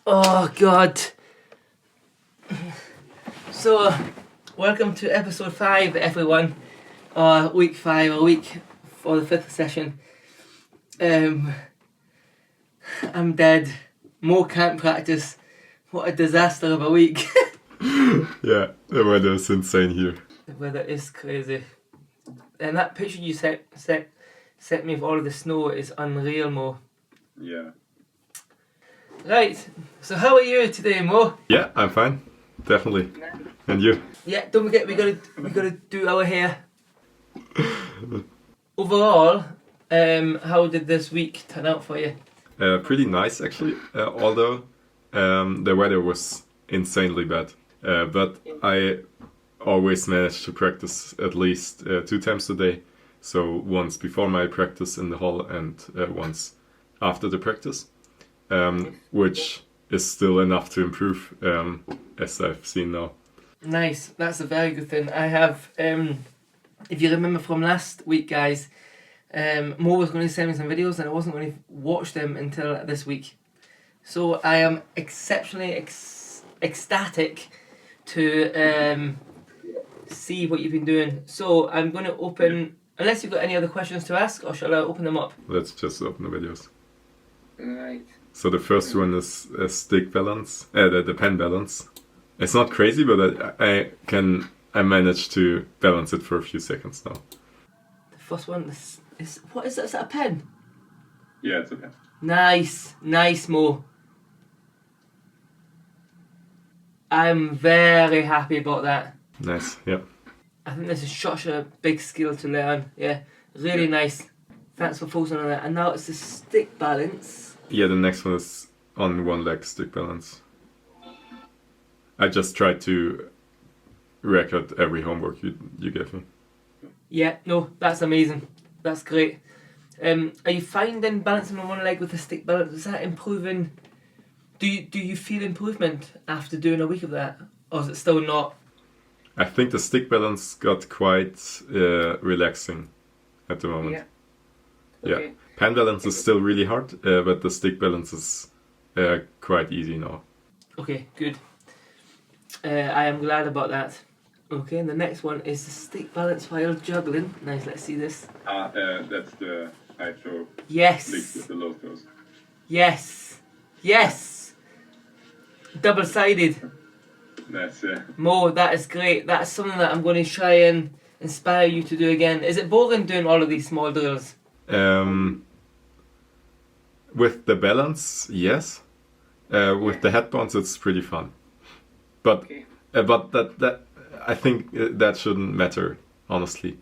Oh God. So, welcome to episode 5, everyone. Week 5, or week for the 5th session. I'm dead. More can't practice. What a disaster of a week. Yeah, the weather is insane here. The weather is crazy. And that picture you sent me of all of the snow is unreal, Mo. Yeah. Right, so how are you today, Mo? Yeah, I'm fine. Definitely. And you? Yeah, don't forget we gotta do our hair. Overall, how did this week turn out for you? Pretty nice actually, although the weather was insanely bad. But I always managed to practice at least 2 times a day. So once before my practice in the hall and once after the practice, which is still enough to improve, as I've seen now. Nice, that's a very good thing. I have, if you remember from last week, guys, Mo was going to send me some videos and I wasn't going to watch them until this week. So I am exceptionally ecstatic to see what you've been doing. So I'm going to open, unless you've got any other questions to ask, or shall I open them up? Let's just open the videos. Right. So the first one is a stick balance, the pen balance. It's not crazy, but I managed to balance it for a few seconds now. The first one is what is that? Is that a pen? Yeah, it's a pen. Nice, Mo. I'm very happy about that. Nice, yeah. I think this is such a big skill to learn. Yeah, really nice. Thanks for focusing on that. And now it's the stick balance. Yeah, the next one is on one leg stick balance. I just tried to record every homework you gave me. Yeah, no, that's amazing. That's great. Are you finding balancing on one leg with a stick balance, is that improving? Do you feel improvement after doing a week of that? Or is it still not? I think the stick balance got quite relaxing at the moment. Yeah. Yeah. Pen balance is still really hard, but the stick balance is quite easy now. Okay, good. I am glad about that. Okay, and the next one is the stick balance while juggling. Nice, let's see this. That's the high throw. Yes. Linked with the low throws. Yes. Yes. Double-sided. Nice, Mo, that is great. That's something that I'm going to try and inspire you to do again. Is it boring doing all of these small drills? With the balance, yes. With the head bounce, it's pretty fun. But Okay. but that I think that shouldn't matter, honestly.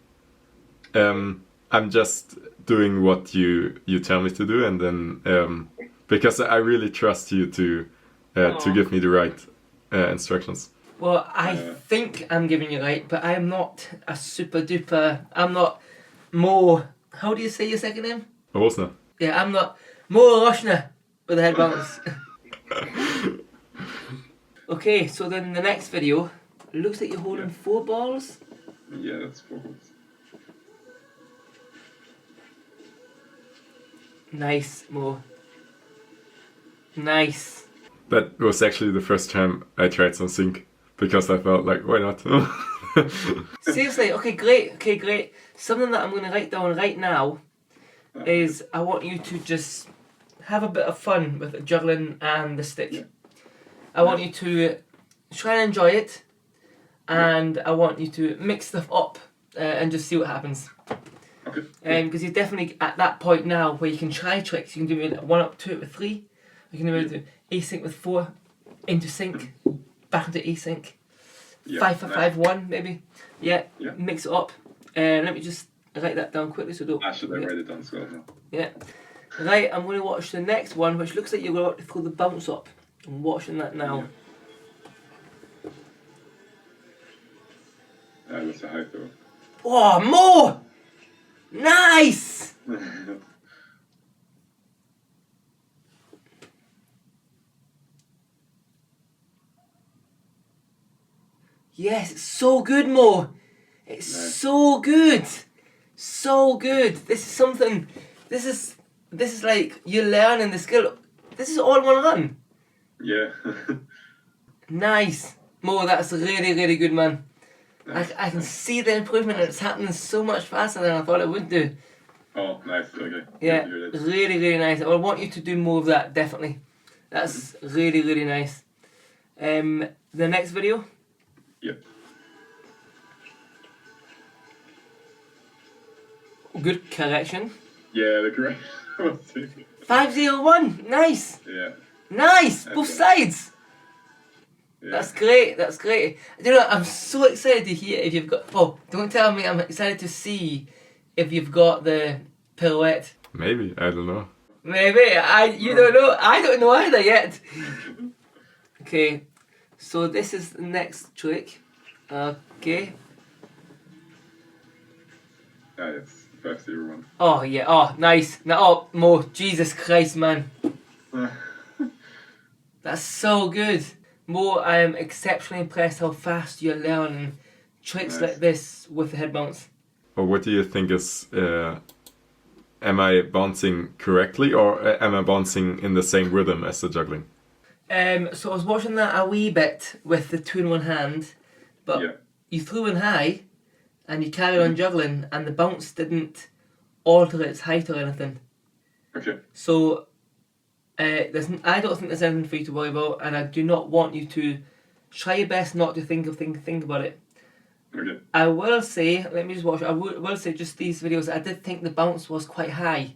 I'm just doing what you tell me to do, and then because I really trust you to give me the right instructions. Well, I think I'm giving you right, but I am not a super duper. I'm not Mo. How do you say your second name? Rosner. Yeah, I'm not Mo Roshna with the head bounce. Okay, so then the next video, it looks like you're holding 4 balls. Yeah, that's 4 balls. Nice, Mo. Nice. That was actually the first time I tried some sync, because I felt like, why not? Seriously, okay, great. Something that I'm going to write down right now is I want you to just have a bit of fun with the juggling and the stick. I want you to try and enjoy it, and I want you to mix stuff up and just see what happens. Okay. Because you're definitely at that point now where you can try tricks. You can do it 1 up, 2 with 3. You can do it async with 4, into sync, back into async. 5 for 5, 1 maybe. Yeah, mix it up. Let me just write that down quickly so don't. Should I write it down as well now? Yeah. Right, I'm going to watch the next one, which looks like you're going to throw the bounce up. I'm watching that now. That's a high throw. Oh, Mo! Nice! Yes, it's so good, Mo. It's so good. So good. This is something. This is like you're learning the skill. This is all in one run. Yeah. Nice. Mo, that's really, really good, man. I can see the improvement and it's happening so much faster than I thought it would do. Oh, nice. Okay. Yeah, really, really nice. I want you to do more of that, definitely. That's really, really nice. The next video? Yep. Good correction. Yeah, the correction. 501, nice. Yeah. Nice, both sides. Yeah. That's great, that's great. You know, I'm so excited to hear if you've got, oh, don't tell me, I'm excited to see if you've got the pirouette. Maybe, I don't know. Maybe, you don't know, I don't know either yet. Okay, so this is the next trick. Okay. It's 501. Oh yeah, oh nice. Now, oh Mo, Jesus Christ, man. That's so good. Mo, I am exceptionally impressed how fast you're learning tricks Nice. like this with the head bounce. Or what do you think is, am I bouncing correctly or am I bouncing in the same rhythm as the juggling? So I was watching that a wee bit with the two in one hand, but Yeah. you threw in high and you carried on juggling and the bounce didn't alter its height or anything. Okay. So I don't think there's anything for you to worry about, and I do not want you to try your best not to think about it. Okay. I will say, let me just watch. I will say just these videos. I did think the bounce was quite high.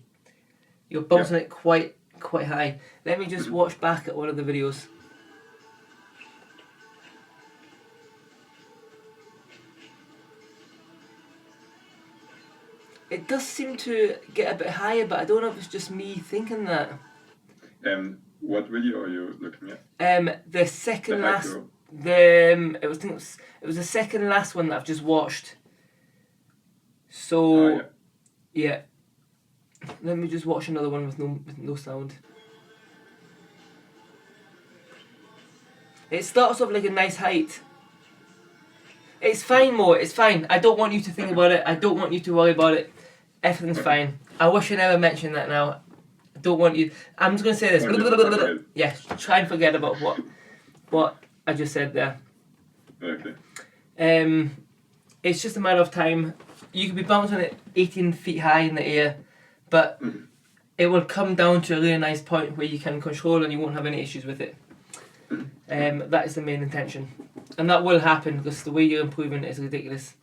You're bouncing it quite high. Let me just watch back at one of the videos. It does seem to get a bit higher, but I don't know if it's just me thinking that. What video are you looking at? The second The last, hydro. it was the second last one that I've just watched. So, yeah. Let me just watch another one with no sound. It starts off like a nice height. It's fine, Mo. It's fine. I don't want you to think about it. I don't want you to worry about it. Everything's fine. I wish I never mentioned that now. I don't want you. I'm just going to say this. Okay. Yeah, try and forget about what I just said there. Okay. It's just a matter of time. You could be bouncing at 18 feet high in the air, but it will come down to a really nice point where you can control and you won't have any issues with it. That is the main intention. And that will happen because the way you're improving is ridiculous.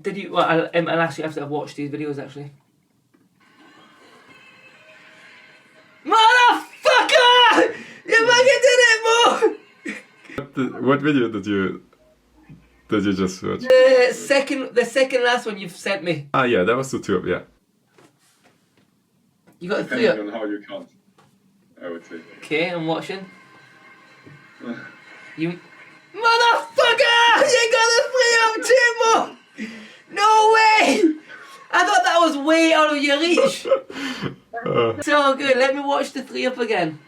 Did you? Well, I'll actually have to have watched these videos actually. Motherfucker! You fucking did it, Mo! What video did you just watch? The second last one you've sent me. Ah, yeah, that was the two up, yeah. You got the three Depending up. on how you count, I would say. Okay, I'm watching. You motherfucker! You got the three up too, Mo! No way! I thought that was way out of your reach. So good. Let me watch the three up again.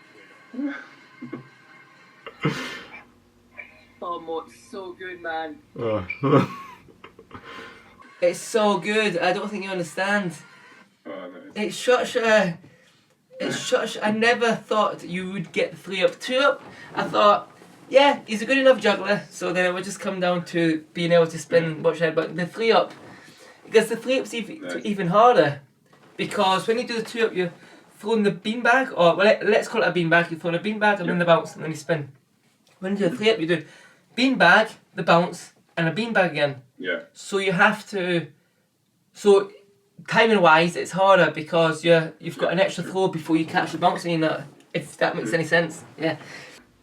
Oh, Mo, it's so good, man. It's so good. I don't think you understand. Nice. It's such a. I never thought you would get the three up. Two up, I thought, yeah, he's a good enough juggler, so then it would just come down to being able to spin watch head. But the three up, because the three up's even harder, because when you do the two up, you're throwing the beanbag, or well, let's call it a beanbag. You're throwing a beanbag and then the bounce, and then you spin. When you do the three up, you do beanbag, the bounce, and a beanbag again. Yeah. So you have to, so timing wise, it's harder because you've got an extra throw before you catch the bounce, and if that makes any sense. Yeah.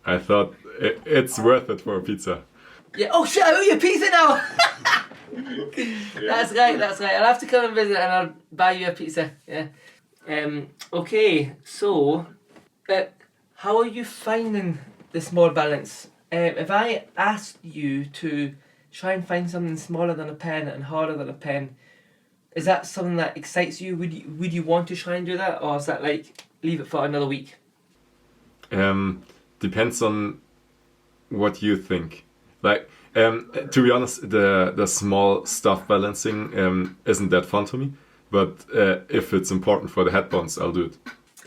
I thought it's worth it for a pizza. Yeah. Oh shit! I owe you a pizza now. That's right. I'll have to come and visit, and I'll buy you a pizza. Yeah. Okay. So, how are you finding the small balance? If I asked you to try and find something smaller than a pen and harder than a pen, is that something that excites you? Would you want to try and do that, or is that like leave it for another week? Depends on what you think. Like, to be honest, the small stuff balancing isn't that fun to me. But if it's important for the head bounce, I'll do it.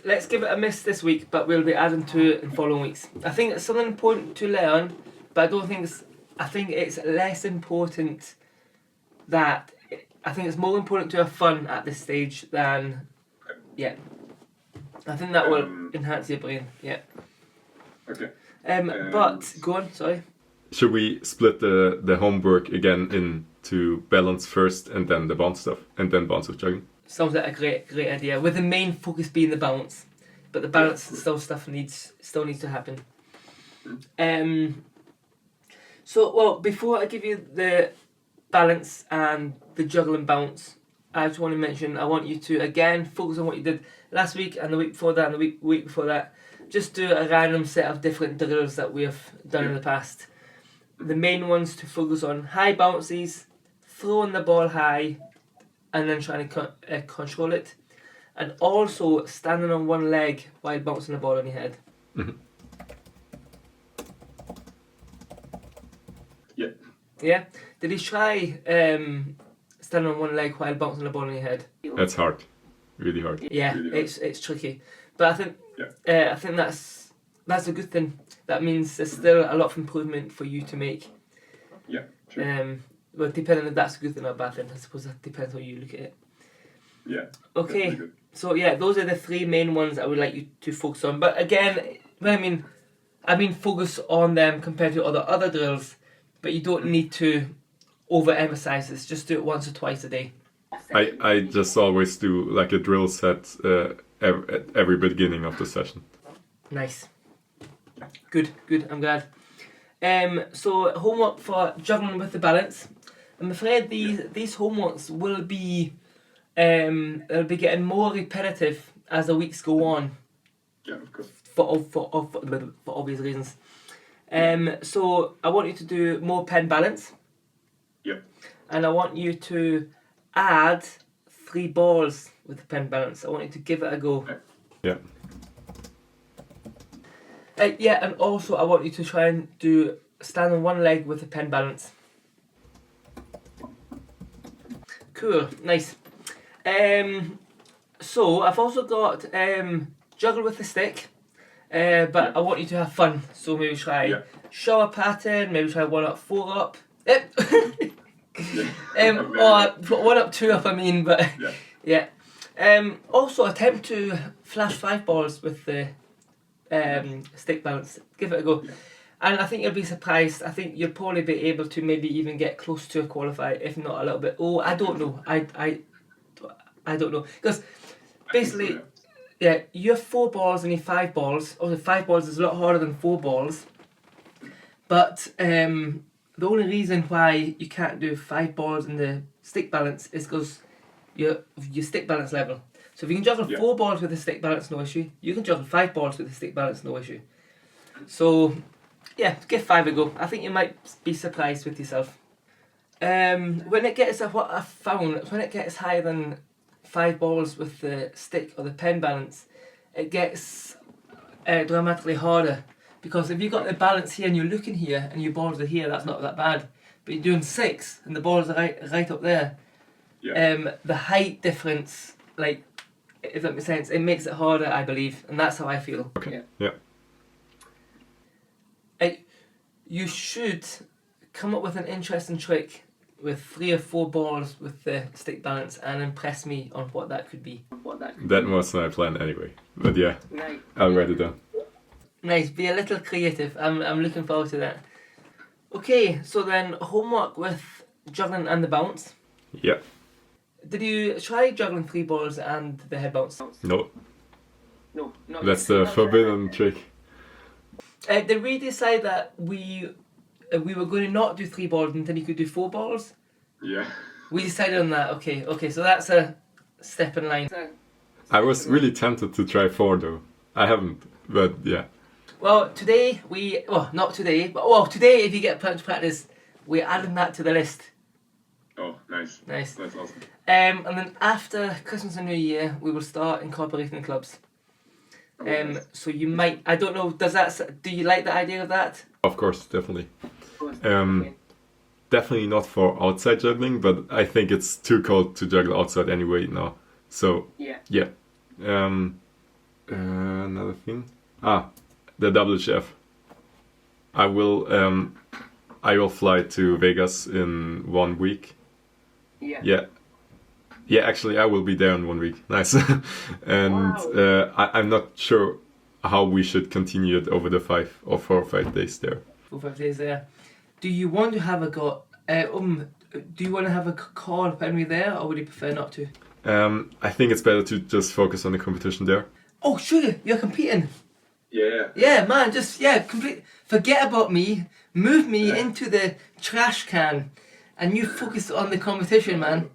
let's give it a miss this week, but we'll be adding to it in following weeks. I think it's something important to learn, but I don't think it's. I think it's less important that. I think it's more important to have fun at this stage than. Yeah. I think that will enhance your brain. Yeah. Okay. But go on. Sorry. Should we split the homework again into balance first and then the bounce stuff and then bounce with juggling? Sounds like a great idea. With the main focus being the balance, but the balance still needs to happen. So well, before I give you the balance and the juggle and bounce, I just want to mention I want you to again focus on what you did last week and the week before that and the week before that. Just do a random set of different drills that we have done in the past. The main ones to focus on: high bounces, throwing the ball high, and then trying to control it, and also standing on one leg while bouncing the ball on your head. Mm-hmm. Yeah. Yeah. Did he try standing on one leg while bouncing the ball on your head? That's hard, really hard. Yeah, Really it's tricky, but I think Yeah. I think that's a good thing. That means there's still a lot of improvement for you to make. Yeah. Sure. Well, depending if that's a good thing or a bad thing, I suppose that depends how you look at it. Yeah. Okay, Definitely good. so yeah, those are the three main ones I would like you to focus on. But again, when I mean focus on them compared to other drills, but you don't need to overemphasize this. Just do it once or twice a day. I just always do like a drill set at every beginning of the session. Nice. Good. I'm glad. So homework for juggling with the balance. I'm afraid these homeworks will be they'll be getting more repetitive as the weeks go on Yeah, of course. for obvious reasons. So I want you to do more pen balance. Yep. And I want you to add 3 balls with the pen balance. I want you to give it a go. Yeah. Yeah, and also I want you to try and stand on one leg with the pen balance. Cool, nice. So I've also got juggle with the stick, but I want you to have fun. So maybe try shower pattern, maybe try 1 up, 4 up. Or 1 up, 2 up. I mean, but yeah. Also attempt to flash 5 balls with the stick balance. Give it a go. And I think you'll be surprised. I think you'll probably be able to maybe even get close to a qualify, if not a little bit. Oh, I don't know. I don't know. Because basically, yeah, you have 4 balls and you have 5 balls. Also, 5 balls is a lot harder than 4 balls. But the only reason why you can't do 5 balls in the stick balance is because your stick balance level. So if you can juggle 4 balls with the stick balance, no issue. You can juggle 5 balls with the stick balance, no issue. So yeah, give 5 a go. I think you might be surprised with yourself. When it gets what I've found, when it gets higher than 5 balls with the stick or the pen balance, it gets dramatically harder. Because if you've got the balance here and you're looking here and your balls are here, that's not that bad. But you're doing 6 and the balls are right up there. The height difference, like, if that makes sense, it makes it harder, I believe, and that's how I feel. Okay. Yeah. You should come up with an interesting trick with 3 or 4 balls with the stick balance and impress me on what that could be. That was my plan anyway. But yeah, I'll write it down. Nice, be a little creative. I'm looking forward to that. Okay, so then homework with juggling and the bounce. Yeah. Did you try juggling 3 balls and the head bounce? No. No, not That's yet. the forbidden trick. Did we decide that we were going to not do 3 balls until you could do 4 balls? Yeah. We decided on that. Okay, so that's a step in line. I was really tempted to try 4 though. I haven't, but yeah. Well, today not today, but today if you get plenty of practice, we're adding that to the list. Oh, nice. Nice. That's awesome. And then after Christmas and New Year, we will start incorporating clubs. Nice. So you might, I don't know, do you like the idea of that? Of course, definitely. Definitely not for outside juggling, but I think it's too cold to juggle outside anyway now. So yeah. Another thing. The WHF. I will fly to Vegas in 1 week. Yeah. Yeah, actually, I will be there in 1 week. Nice. And Wow. I'm not sure how we should continue it over the 4 or 5 days there. 4 or 5 days there. Do you want to have do you want to have a call when we're there, or would you prefer not to? I think it's better to just focus on the competition there. Oh, sure, you're competing. Yeah. Yeah, man, forget about me, move me into the trash can, and you focus on the competition, man.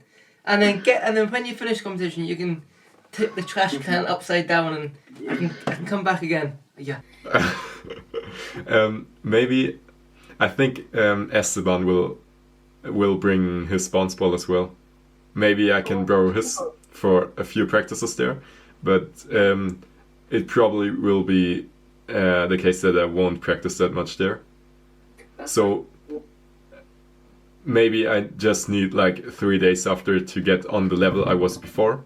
And then when you finish the competition, you can tip the trash can upside down, and I can come back again. Yeah. Maybe I think Esteban will bring his bounce ball as well. Maybe I can borrow his for a few practices there, but it probably will be the case that I won't practice that much there. So maybe I just need like 3 days after to get on the level I was before.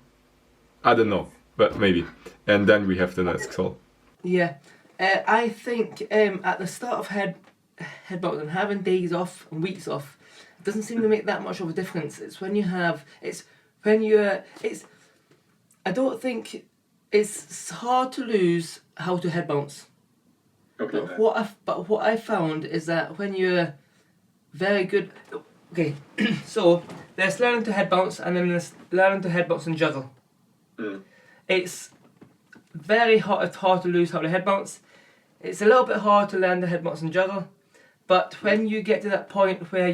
I don't know, but maybe. And then we have the next call. Yeah. I think at the start of headbutting, having days off and weeks off doesn't seem to make that much of a difference. I don't think it's hard to lose how to head bounce. Okay. But what I found is that when you're very good, okay, so there's learning to head bounce, and then there's learning to head bounce and juggle. It's hard to lose how to head bounce. It's a little bit hard to learn the head bounce and juggle, but when you get to that point where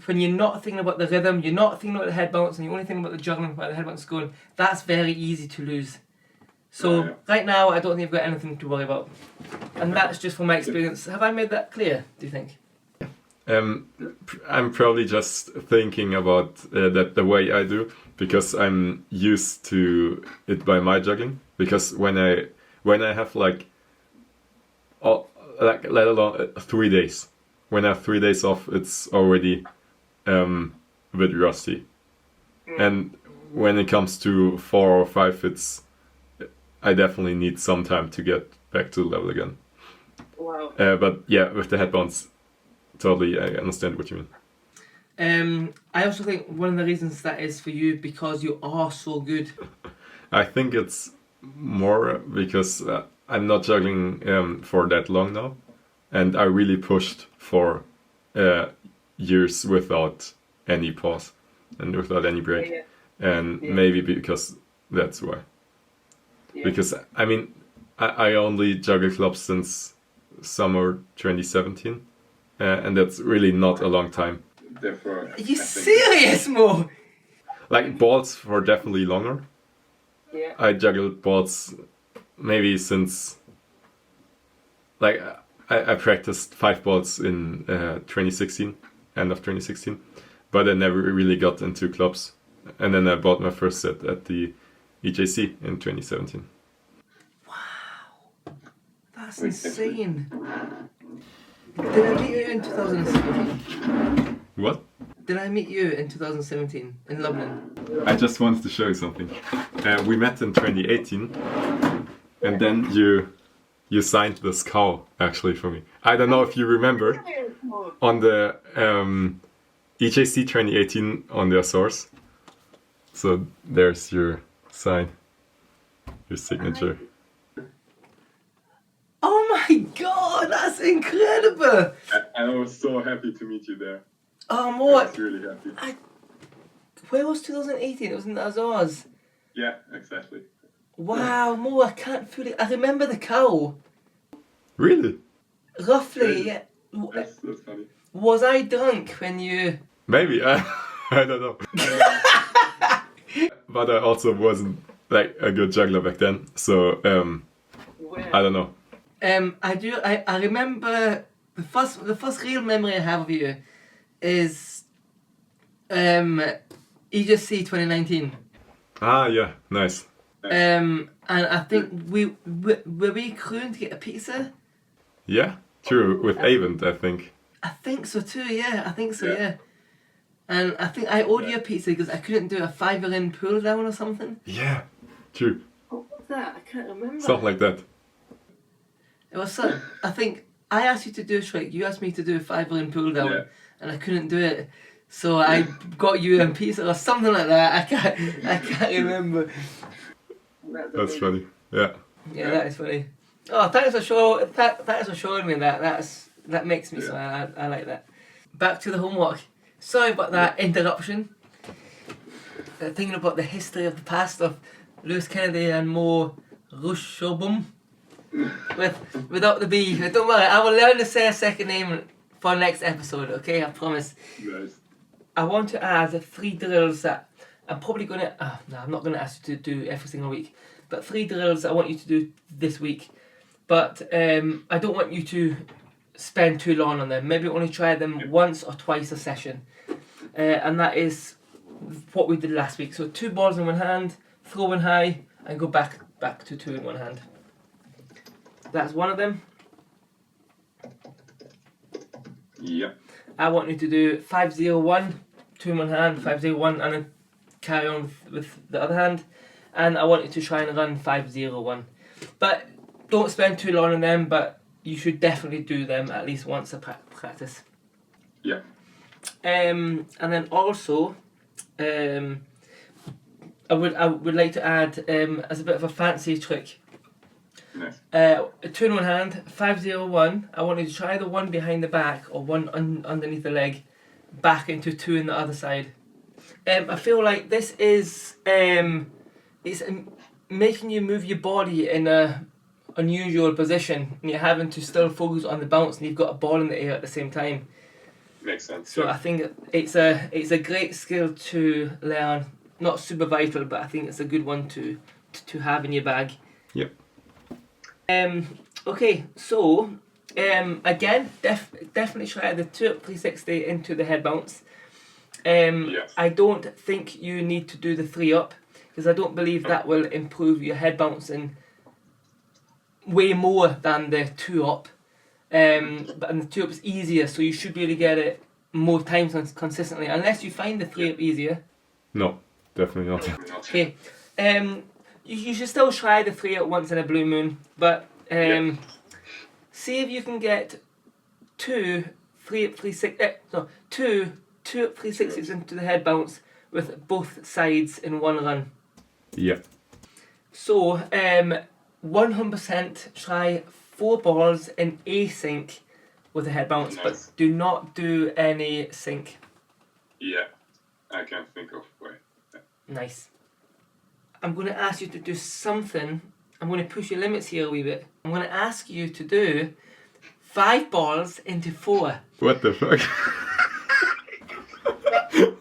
when you're not thinking about the rhythm, you're not thinking about the head bounce, and you're only thinking about the juggling, where the head bounce is going, that's very easy to lose. So right now, I don't think you've got anything to worry about, and that's just from my experience. Have I made that clear, do you think? I'm probably just thinking about that the way I do, because I'm used to it by my juggling. Because when I have let alone 3 days, when I have 3 days off, it's already a bit rusty. And when it comes to 4 or 5, I definitely need some time to get back to the level again. Wow. But yeah, with the head bounce, totally, I understand what you mean. I also think one of the reasons that is for you because you are so good. I think it's more because I'm not juggling for that long now, and I really pushed for years without any pause and without any break, and maybe because that's why. Because I mean, I only juggle clubs since summer 2017, and that's really not a long time. Therefore, Are you serious, Mo? Like balls for definitely longer. Yeah. I juggled balls maybe since like I practiced 5 balls in 2016, end of 2016, but I never really got into clubs, and then I bought my first set at the EJC in 2017. Wow, that's insane. Did I meet you in 2017? What? Did I meet you in 2017 in Lublin? I just wanted to show you something. We met in 2018, and then you signed this cow actually for me. I don't know if you remember on the EJC 2018 on the Azores. So there's your sign, your signature. Oh my god, that's incredible! I was so happy to meet you there. Oh, I Mo, was really happy. where was 2018? It was in the Azores. Yeah, exactly. Wow, Mo, I can't fully. I remember the cow. Really? Roughly, yeah. That's funny. Was I drunk when you. Maybe. I don't know. But I also wasn't like a good juggler back then, so I don't know. I remember the first real memory I have of you is EJC 2019. Ah, yeah, nice. And I think were we crewing to get a pizza? Yeah, true, with Avent, I think. I think so too, yeah. I think so, Yeah. yeah. And I think I owed you a pizza because I couldn't do a 5-in pull down or something. Yeah, true. was that? I can't remember. Something like that. It was some. I think I asked you to do a trick. You asked me to do a 5-lane pull down, Yeah. and I couldn't do it. So I got you a pizza or something like that. I can't remember. That's funny. Yeah. Yeah, that is funny. Oh, thanks for showing me that. That makes me smile. I like that. Back to the homework. Sorry about that interruption. Thinking about the history of the past of Lewis Kennedy and Mo Rushabum. Without the B. Don't worry, I will learn to say a second name for next episode, okay? I promise. Nice. I want to add 3 drills that I'm probably going to... no, I'm not going to ask you to do every single week. But 3 drills I want you to do this week. But I don't want you to spend too long on them. Maybe only try them once or twice a session. And that is what we did last week. So 2 balls in one hand, throw one high, and go back to 2 in one hand. That's one of them. Yeah. I want you to do 5-0-1, 2 in one hand, 5-0-1, and then carry on with the other hand. And I want you to try and run 5-0-1. But don't spend too long on them, but you should definitely do them at least once a practice. Yeah. And then also, I would like to add as a bit of a fancy trick. Nice. 2 in one hand, 5-0-1. I want you to try the one behind the back or one underneath the leg, back into 2 in the other side. I feel like this is it's making you move your body in a unusual position, and you're having to still focus on the bounce, and you've got a ball in the air at the same time. Makes sense. So I think it's a great skill to learn. Not super vital, but I think it's a good one to have in your bag. Yep. Okay, so again, definitely try the 2-up 360 into the head bounce. Yes. I don't think you need to do the 3-up, because I don't believe that will improve your head bouncing way more than the 2-up. But the 2-up is easier, so you should be able to get it more times consistently, unless you find the 3-up easier. No, definitely not. Okay, you should still try the 3-up once in a blue moon, but see if you can get 2 3-up 360s into the head bounce with both sides in one run. Yeah. So 100% try 4 balls in async with a head bounce, but Nice. do not do any sync. Yeah. I can't think of way. Nice. I'm going to ask you to do something. I'm going to push your limits here a wee bit. I'm going to ask you to do 5 balls into 4. What the fuck?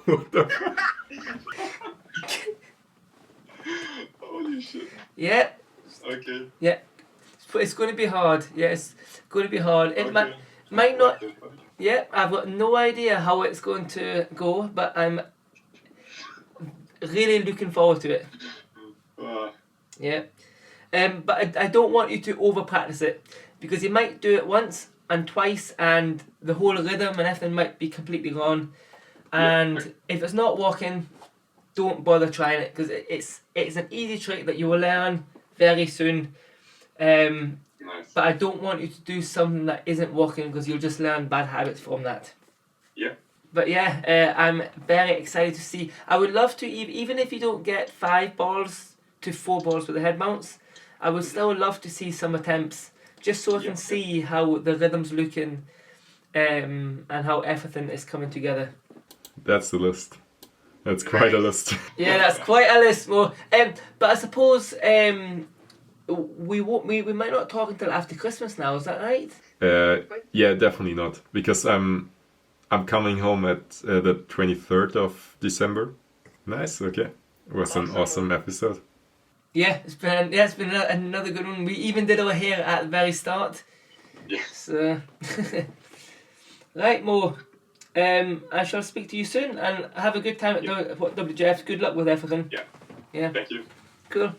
What the fuck? Holy shit. Yeah, Okay. yeah. It's going to be hard. Yeah, it's going to be hard. It Okay. might not. What the fuck? Yeah, I've got no idea how it's going to go, but I'm really looking forward to it. Yeah. But I don't want you to over practice it, because you might do it once and twice and the whole rhythm and everything might be completely gone. And Yeah. if it's not working, don't bother trying it, because it's an easy trick that you will learn very soon. Nice. But I don't want you to do something that isn't working, because you'll just learn bad habits from that. Yeah. But yeah, I'm very excited to see. I would love to, even if you don't get 5 balls to 4 balls with the head mounts, I would still love to see some attempts, just so I can see how the rhythm's looking, and how everything is coming together. That's the list. That's quite a list. Yeah, that's quite a list more. But I suppose we might not talk until after Christmas now. Is that right? Yeah, definitely not, because I'm coming home at the 23rd of December. Nice. Okay. It was an awesome episode. Yeah, it's been another good one. We even did our hair at the very start. Yes. So, right, Mo. I shall speak to you soon, and have a good time at WJF. Good luck with everything. Yeah. Yeah. Thank you. Cool.